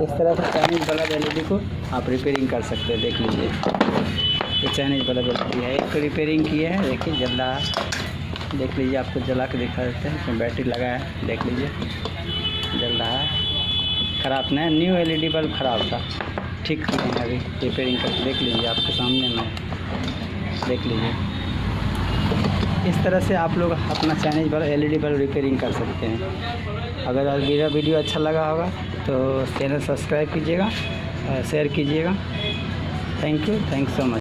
इस तरह से चाइनीज़ बल्ब एलईडी को आप रिपेयरिंग कर सकते हैं। देख लीजिए, ये चाइनीज़ बल्ब एलईडी है, इसको रिपेयरिंग किया है। देखिए जल रहा है, देख लीजिए, आपको जला के दिखा देते हैं। इसमें बैटरी लगा है, देख लीजिए जल रहा है। ख़राब नहीं, न्यू एलईडी बल्ब ख़राब था, ठीक किए हैं अभी रिपेयरिंग करके। देख लीजिए, आपके सामने में देख लीजिए। इस तरह से आप लोग अपना Chinese bulb LED bulb repairing कर सकते हैं। अगर मेरा वीडियो अच्छा लगा होगा तो चैनल सब्सक्राइब कीजिएगा, शेयर कीजिएगा। Thank you so much.